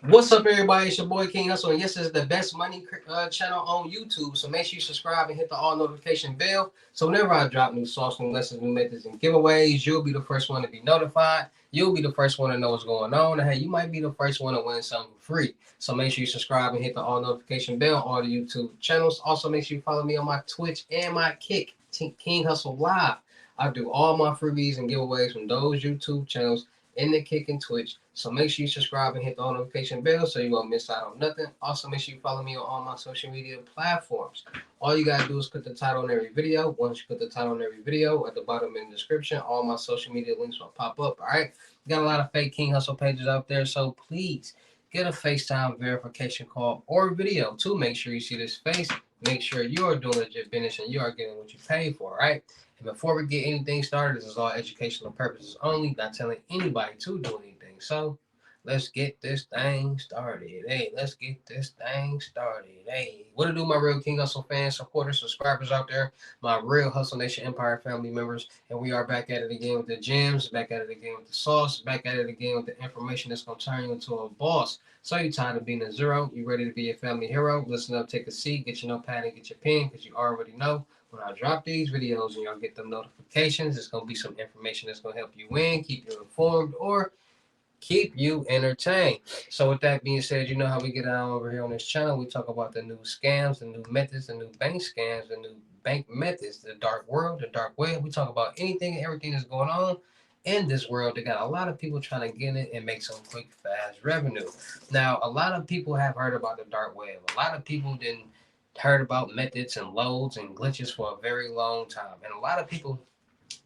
What's up, everybody? It's your boy King Hustle, and yes, this is the best money channel on YouTube. So make sure you subscribe and hit the all notification bell. So whenever I drop new sauce, new lessons, new methods, and giveaways, you'll be the first one to be notified. You'll be the first one to know what's going on. And hey, you might be the first one to win something free. So make sure you subscribe and hit the all notification bell on all the YouTube channels. Also, make sure you follow me on my Twitch and my Kick, King Hustle Live. I do all my freebies and giveaways from those YouTube channels in the Kick and Twitch. So make sure you subscribe and hit the notification bell so you won't miss out on nothing. Also, make sure you follow me on all my social media platforms. All you gotta do is put the title on every video. Once you put the title on every video, at the bottom in the description, all my social media links will pop up. All right. Got a lot of fake King Hustle pages out there, so please get a FaceTime verification call or video to make sure you see this face. Make sure you are doing legit business and you are getting what you pay for, all right? And before we get anything started, this is all educational purposes only, not telling anybody to do anything. So let's get this thing started. Hey, let's get this thing started. Hey, what to do, my real King Hustle fans, supporters, subscribers out there, my real Hustle Nation Empire family members. And we are back at it again with the gems, back at it again with the sauce, back at it again with the information that's going to turn you into a boss. So you tired of being a zero? You ready to be a family hero? Listen up, take a seat, get your notepad and get your pen because you already know when I drop these videos and y'all get them notifications, it's going to be some information that's going to help you win, keep you informed, or keep you entertained. So with that being said, you know how we get down over here on this channel. We talk about the new scams, the new methods, the new bank scams, the new bank methods, the dark world, the dark web. We talk about anything and everything that's going on in this world. They got a lot of people trying to get it and make some quick, fast revenue. Now, a lot of people have heard about the dark web. A lot of people didn't heard about methods and loads and glitches for a very long time. And a lot of people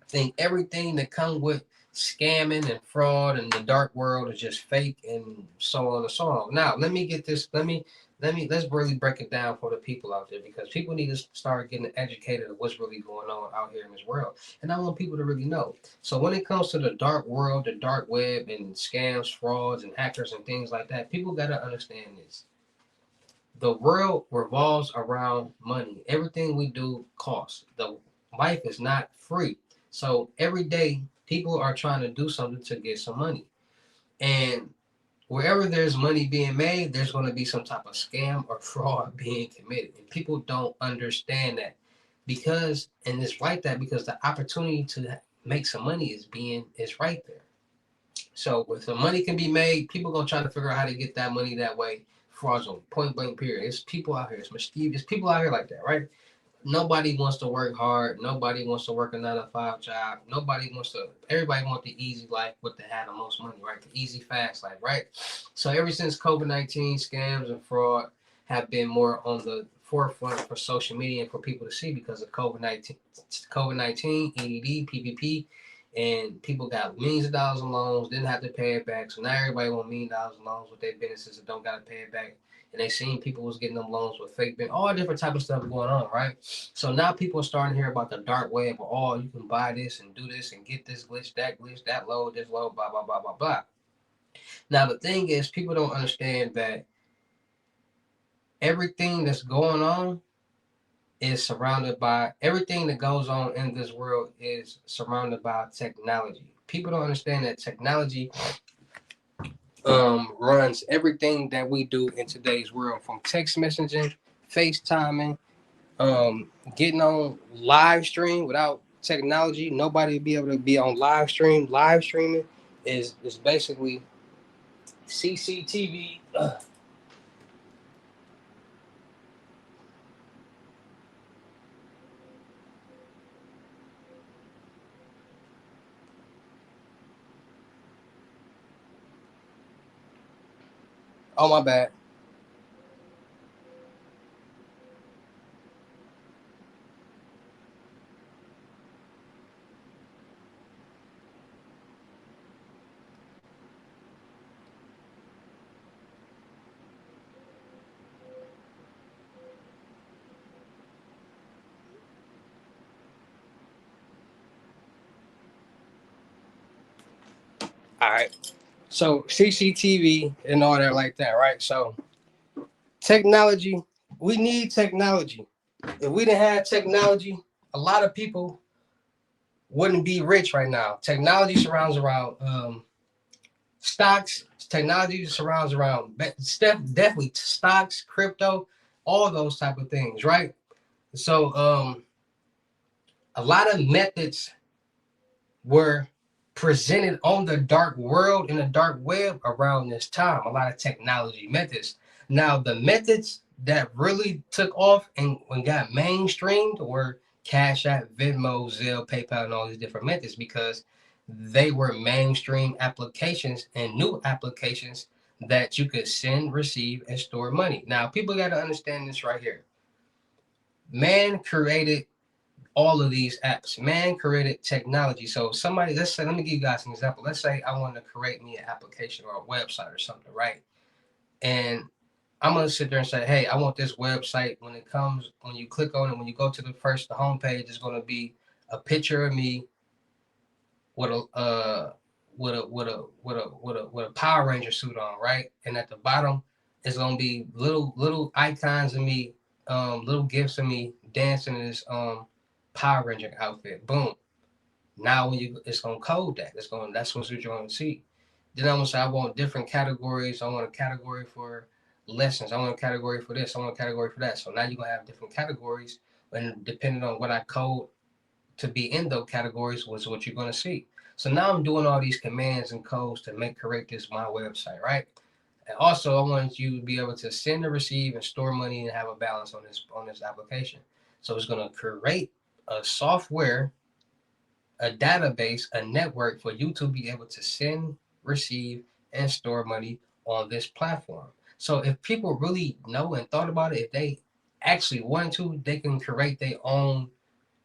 think everything that comes with scamming and fraud and the dark world is just fake and so on and so on. Now, let me get this. Let's really break it down for the people out there because people need to start getting educated of what's really going on out here in this world. And I want people to really know. So when it comes to the dark world, the dark web and scams, frauds and hackers and things like that, people got to understand this. The world revolves around money. Everything we do costs. The life is not free. So every day people are trying to do something to get some money. And wherever there's money being made, there's going to be some type of scam or fraud being committed. And people don't understand that because, and it's like that because the opportunity to make some money is right there. So with the money can be made, people gonna try to figure out how to get that money that way. Fraudulent, point blank period. It's people out here. It's mischievous. It's people out here like that, right? Nobody wants to work hard. Nobody wants to work a 9 to 5 job. Nobody wants to. Everybody wants the easy life, but to have the most money, right? The easy, fast life, right? So ever since COVID-19, scams and fraud have been more on the forefront for social media and for people to see because of COVID-19, EDD, PPP, and people got millions of dollars in loans, didn't have to pay it back. So now everybody want $1 million in loans with their businesses and don't got to pay it back. And they seen people was getting them loans with fake bank, all different type of stuff going on, right? So now people are starting to hear about the dark web. Oh, you can buy this and do this and get this glitch, that load, this load, blah blah blah blah blah. Now the thing is, people don't understand that everything that's going on is surrounded by everything that goes on in this world is surrounded by technology. People don't understand that technology runs everything that we do in today's world, from text messaging, FaceTiming, getting on live stream. Without technology, nobody would be able to be on live stream. Live streaming is basically CCTV. Oh my bad. All right. So CCTV and all that like that, right? So technology, we need technology. If we didn't have technology, a lot of people wouldn't be rich right now. Technology surrounds around stocks. technology surrounds around definitely stocks, crypto, all those type of things, right? So a lot of methods were presented on the dark world in the dark web around this time. A lot of technology methods. Now, the methods that really took off and got mainstreamed were Cash App, Venmo, Zelle, PayPal, and all these different methods because they were mainstream applications and new applications that you could send, receive, and store money. Now, people got to understand this right here. Man created all of these apps. Man created technology. So somebody, let's say, let me give you guys an example. Let's say I want to create me an application or a website or something, right? And I'm gonna sit there and say, hey, I want this website. When it comes, when you click on it, when you go to the homepage, it's gonna be a picture of me with a Power Ranger suit on, right? And at the bottom, it's gonna be little icons of me, little gifs of me dancing in this Power Ranger outfit. Boom. Now when it's gonna code that. That's what you're gonna see. Then I'm gonna say I want different categories. I want a category for lessons. I want a category for this. I want a category for that. So now you're gonna have different categories, and depending on what I code to be in those categories was what you're gonna see. So now I'm doing all these commands and codes to create this my website, right? And also I want you to be able to send and receive and store money and have a balance on this application. So it's gonna create a software, a database, a network for you to be able to send, receive, and store money on this platform. So if people really know and thought about it, if they actually want to, they can create their own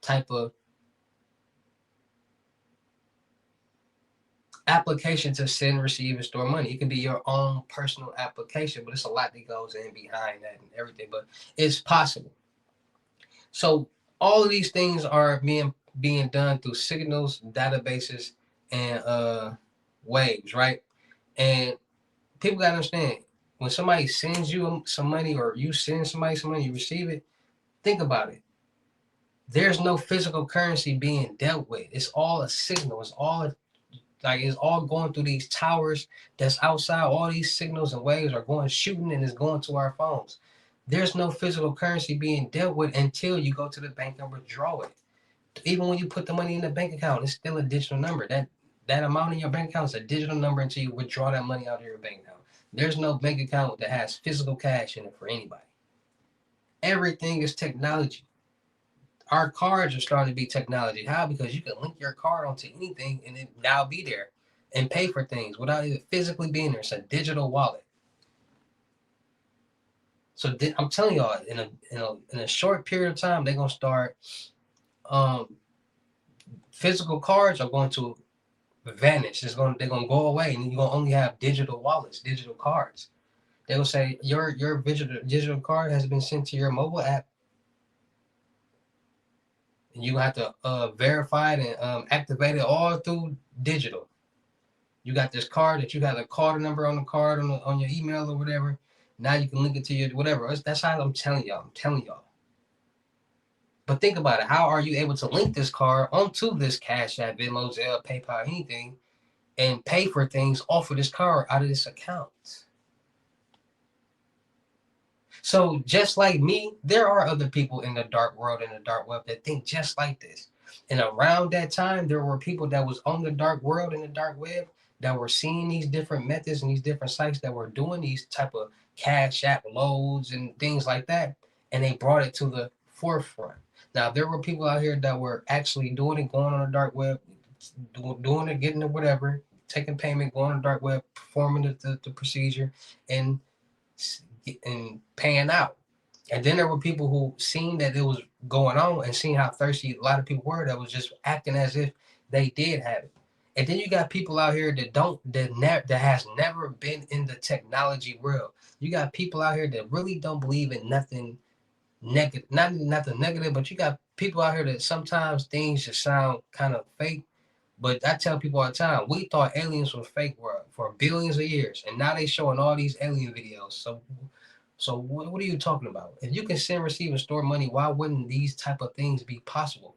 type of application to send, receive, and store money. It can be your own personal application, but it's a lot that goes in behind that and everything, but it's possible. So all of these things are being done through signals, databases, and waves, right? And people gotta understand when somebody sends you some money or you send somebody some money, you receive it. Think about it. There's no physical currency being dealt with. It's all a signal. It's all going through these towers that's outside. All these signals and waves are going shooting and it's going to our phones. There's no physical currency being dealt with until you go to the bank and withdraw it. Even when you put the money in the bank account, it's still a digital number. That amount in your bank account is a digital number until you withdraw that money out of your bank account. There's no bank account that has physical cash in it for anybody. Everything is technology. Our cards are starting to be technology. How? Because you can link your card onto anything and it now be there and pay for things without even physically being there. It's a digital wallet. So I'm telling y'all, in a short period of time, they're gonna start. Physical cards are going to vanish. They're gonna go away, and you're gonna only have digital wallets, digital cards. They will say your digital card has been sent to your mobile app, and you have to verify it and activate it all through digital. You got this card that you got a card number on the card on your email or whatever. Now you can link it to your whatever. That's how I'm telling y'all. But think about it. How are you able to link this card onto this Cash App, Venmo, Zelle, PayPal, anything, and pay for things off of this card out of this account? So just like me, there are other people in the dark world, in the dark web that think just like this. And around that time, there were people that was on the dark world in the dark web that were seeing these different methods and these different sites that were doing these type of cash app loads and things like that. And they brought it to the forefront. Now, there were people out here that were actually doing it, going on the dark web, doing it, getting it, whatever, taking payment, going on the dark web, performing the procedure, and paying out. And then there were people who seen that it was going on and seen how thirsty a lot of people were that was just acting as if they did have it. And then you got people out here that has never been in the technology world. You got people out here that really don't believe in nothing negative, nothing negative, but you got people out here that sometimes things just sound kind of fake. But I tell people all the time, we thought aliens were fake for billions of years, and now they showing all these alien videos. So what are you talking about? If you can send, receive, and store money, why wouldn't these type of things be possible?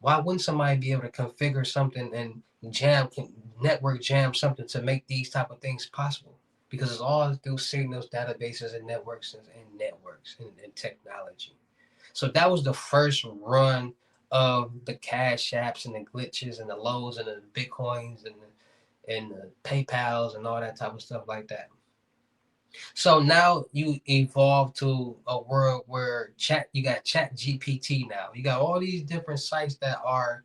Why wouldn't somebody be able to configure something and jam can network jam something to make these type of things possible, because it's all through signals, databases, and networks and technology. So that was the first run of the cash apps and the glitches and the lows and the bitcoins and the PayPal's and all that type of stuff like that. So now you evolve to a world where you got Chat GPT now. You got all these different sites that are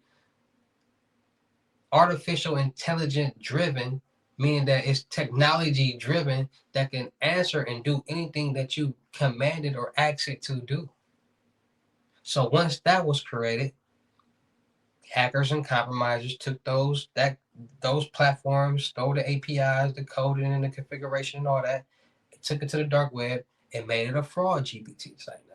artificial intelligence driven, meaning that it's technology driven that can answer and do anything that you commanded or asked it to do. So once that was created, hackers and compromisers took those platforms, stole the APIs, the coding and the configuration and all that, took it to the dark web and made it a fraud GPT site now.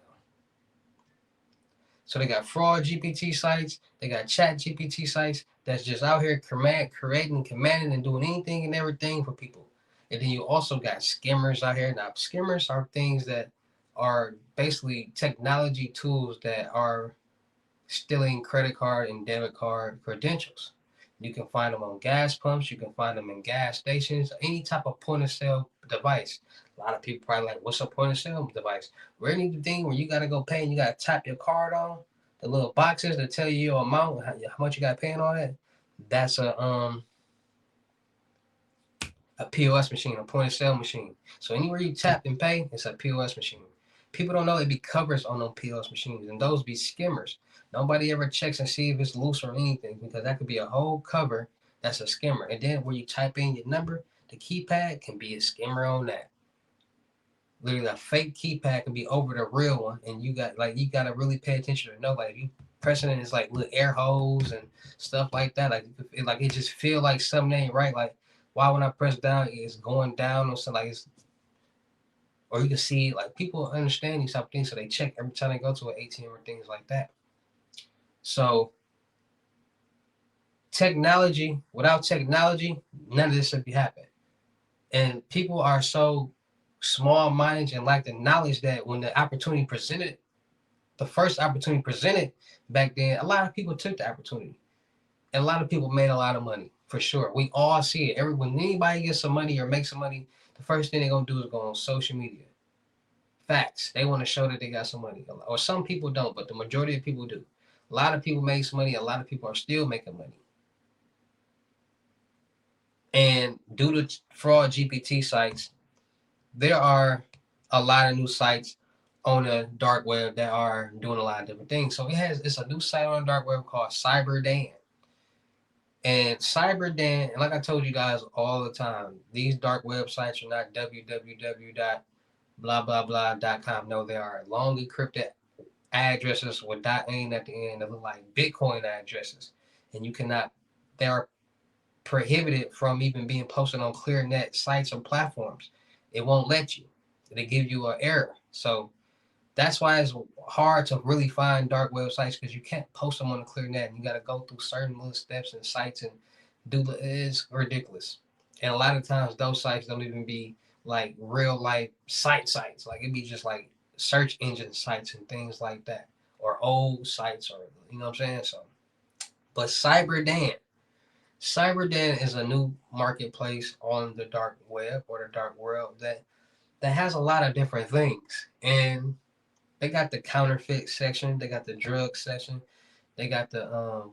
So they got fraud GPT sites, they got chat GPT sites that's just out here creating, commanding, and doing anything and everything for people. And then you also got skimmers out here. Now, skimmers are things that are basically technology tools that are stealing credit card and debit card credentials. You can find them on gas pumps, you can find them in gas stations, any type of point of sale device. A lot of people probably like, what's a point of sale device? Where anything where you gotta go pay and you gotta tap your card on the little boxes that tell you your amount, how much you got paying on that. That's a POS machine, a point of sale machine. So anywhere you tap and pay, it's a POS machine. People don't know it be covers on those POS machines, and those be skimmers. Nobody ever checks and see if it's loose or anything, because that could be a whole cover that's a skimmer. And then where you type in your number, the keypad can be a skimmer on that. Literally, a fake keypad can be over the real one, and you gotta really pay attention to know, like, if you pressing it, it's like little air holes and stuff like that. Like it just feel like something ain't right. Like, why when I press down, it's going down or something, like it's, or you can see, like, people understand these type of things, so they check every time they go to an ATM or things like that. So without technology, none of this would be happening. And people are so small minded and lack the knowledge that when the first opportunity presented back then, a lot of people took the opportunity. And a lot of people made a lot of money, for sure. We all see it. When anybody gets some money or makes some money, the first thing they're gonna do is go on social media. Facts. They want to show that they got some money. Or some people don't, but the majority of people do. A lot of people make some money. A lot of people are still making money. And due to fraud GPT sites, there are a lot of new sites on the dark web that are doing a lot of different things. So it's a new site on the dark web called CyberDan. And CyberDan, and like I told you guys all the time, these dark websites are not www.blah.com. No, they are long encrypted addresses with .ain at the end that look like Bitcoin addresses. And they are prohibited from even being posted on ClearNet sites or platforms. It won't let you. They give you an error. So that's why it's hard to really find dark websites, because you can't post them on the ClearNet, and you got to go through certain little steps and sites and it's ridiculous. And a lot of times those sites don't even be like real life sites. Like it'd be just like search engine sites and things like that, or old sites, or you know what I'm saying. So, but CyberDan is a new marketplace on the dark web or the dark world that has a lot of different things. And they got the counterfeit section, they got the drug section, they got the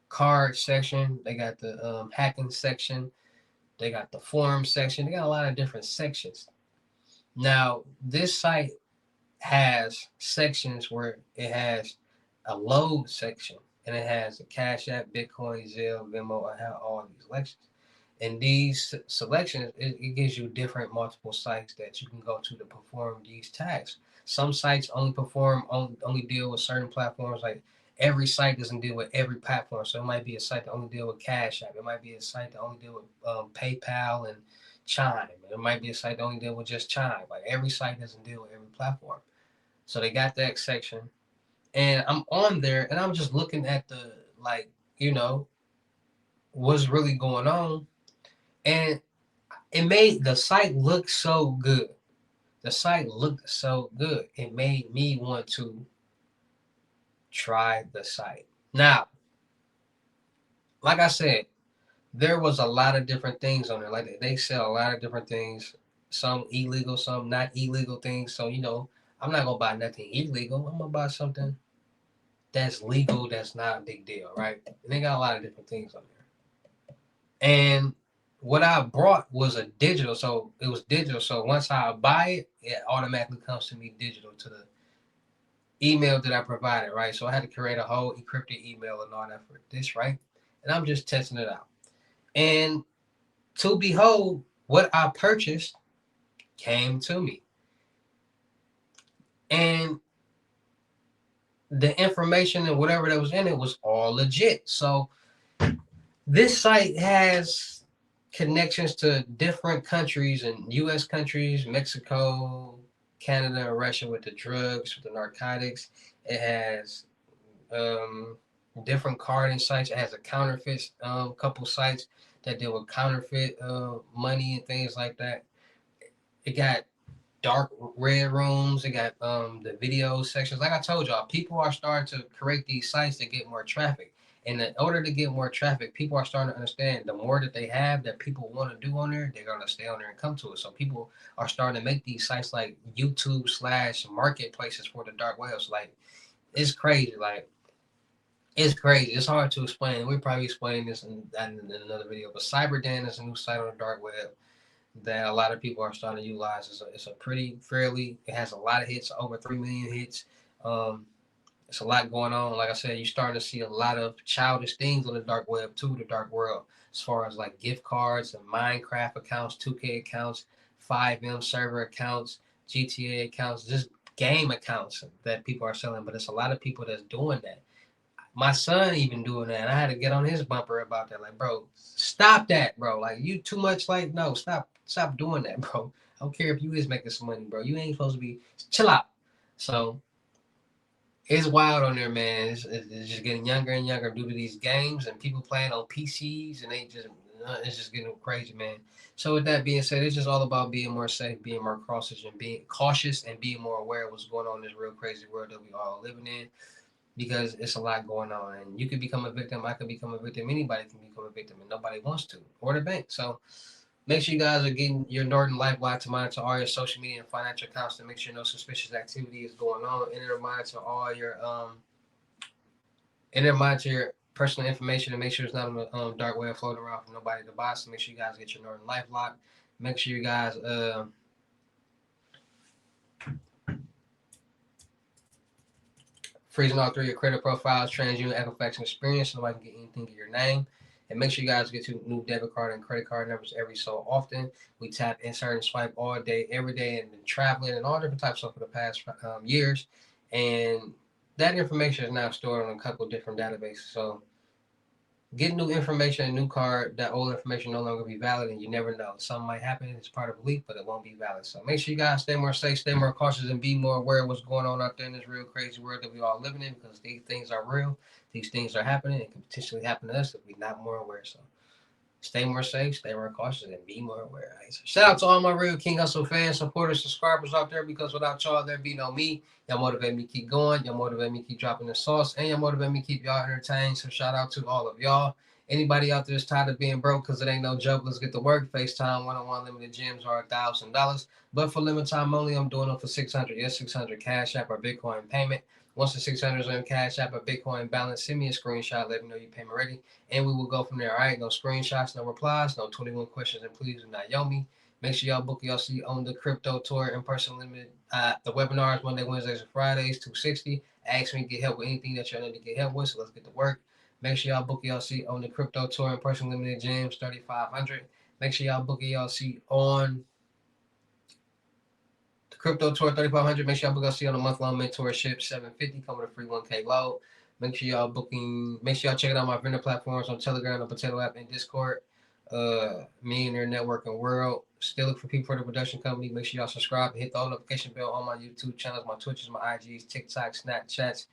card section, they got the hacking section, they got the forum section. They got a lot of different sections. Now, this site has sections where it has a load section, and it has the Cash App, Bitcoin, Zelle, Venmo, and have all these selections. And these selections, it gives you different multiple sites that you can go to perform these tasks. Some sites only deal with certain platforms. Like every site doesn't deal with every platform. So it might be a site that only deal with Cash App. It might be a site that only deal with PayPal and Chime. It might be a site that only deal with just Chime. Like every site doesn't deal with every platform. So they got that section. And I'm on there and I'm just looking at the, like, what's really going on. And it made the site look so good. The site looked so good. It made me want to try the site. Now, like I said, there was a lot of different things on there. Like they sell a lot of different things, some illegal, some not illegal things. So I'm not gonna buy nothing illegal. I'm gonna buy something that's legal. That's not a big deal, right? And they got a lot of different things on there. And what I brought was a digital, so it was digital. So once I buy it, it automatically comes to me digital to the email that I provided, right? So I had to create a whole encrypted email and all that for this, right? And I'm just testing it out. And to behold, what I purchased came to me. And the information and whatever that was in it was all legit. So this site has connections to different countries and US countries, Mexico, Canada, and Russia with the drugs, with the narcotics. It has um, different carding sites. It has a counterfeit couple sites that deal with counterfeit money and things like that. It got dark red rooms. They got the video sections. Like I told y'all, people are starting to create these sites to get more traffic. And in order to get more traffic, people are starting to understand the more that they have that people want to do on there, they're gonna stay on there and come to it. So people are starting to make these sites like YouTube / marketplaces for the dark webs. Like it's crazy. Like it's crazy. It's hard to explain. We'll probably explain this in another video. But CyberDan is a new site on the dark web that a lot of people are starting to utilize. It's a pretty fairly. It has a lot of hits, over 3 million hits. Um, it's a lot going on. Like I said, you're starting to see a lot of childish things on the dark web too, the dark world, as far as like gift cards and Minecraft accounts, 2K accounts, 5M server accounts, GTA accounts, just game accounts that people are selling. But it's a lot of people that's doing that. My son even doing that. And I had to get on his bumper about that. Like, bro, stop that, bro. Like, you too much. Like, no, stop doing that, bro. I don't care if you is making some money, bro. You ain't supposed to be. Chill out. So it's wild on there, man. It's just getting younger and younger due to these games and people playing on PCs, and it's just getting crazy, man. So with that being said, it's just all about being more safe, being more cautious, and being more aware of what's going on in this real crazy world that we all living in, because it's a lot going on. And you could become a victim. I could become a victim. Anybody can become a victim, and nobody wants to, or the bank. So make sure you guys are getting your Norton LifeLock to monitor all your social media and financial accounts to make sure no suspicious activity is going on. Enter monitor your personal information and make sure it's not on the dark web floating around for nobody to buy. So make sure you guys get your Norton LifeLock. Make sure you guys freezing all 3 of your credit profiles, TransUnion, Equifax, and Experience, so nobody can get anything in your name. And make sure you guys get your new debit card and credit card numbers every so often. We tap, insert, and swipe all day, every day, and been traveling and all different types of stuff for the past years. And that information is now stored on a couple different databases. So get new information, a new card, that old information no longer be valid, and you never know. Something might happen, it's part of a leak, but it won't be valid. So make sure you guys stay more safe, stay more cautious, and be more aware of what's going on out there in this real crazy world that we all living in, because these things are real, these things are happening, and can potentially happen to us if we're not more aware. So stay more safe, stay more cautious, and be more aware. Right? So shout out to all my real King Hustle fans, supporters, subscribers out there, because without y'all, there'd be no me. Y'all motivate me to keep going. Y'all motivate me to keep dropping the sauce. And y'all motivate me to keep y'all entertained. So shout out to all of y'all. Anybody out there is tired of being broke because it ain't no joke, let's get to work. FaceTime one-on-one limited gyms are $1,000. But for limited time only, I'm doing them for 600. Yes, 600 Cash App or Bitcoin payment. Once the 600 is on Cash App or Bitcoin balance, send me a screenshot. Let me know your payment ready. And we will go from there. All right. No screenshots, no replies, no 21 questions. And please do not yell me. Make sure y'all book y'all seat on the crypto tour in person limited. The webinars Monday, Wednesdays, and Fridays, 260. Ask me to get help with anything that y'all need to get help with. So let's get to work. Make sure y'all book y'all seat on the crypto tour in person limited gyms, 3,500. Make sure y'all book y'all seat on the crypto tour, 3,500. Make sure y'all book y'all seat on the month-long mentorship, 750. Come with a free 1K load. Make sure y'all checking out my vendor platforms on Telegram, the Potato app, and Discord. Millionaire Networking World. Still look for people for the production company. Make sure y'all subscribe and hit the notification bell on my YouTube channels, my Twitches, my IGs, TikTok, Snapchats,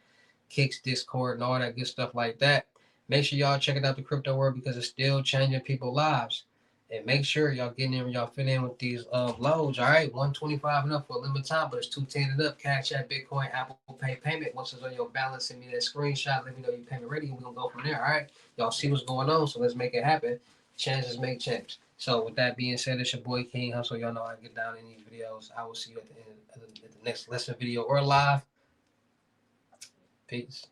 Kicks, Discord, and all that good stuff like that. Make sure y'all checking out the crypto world, because it's still changing people's lives. And make sure y'all getting in, y'all fit in with these loads. All right, 125 and up for a limited time, but it's 210 and up. Cash App, Bitcoin, Apple Pay payment. Once it's on your balance, send me that screenshot. Let me know your payment ready, and we're gonna go from there. All right, y'all see what's going on, so let's make it happen. chances make change. So with that being said, it's your boy King Hustle. Y'all know I get down in these videos. I will see you at the end of the next lesson video or live. Peace.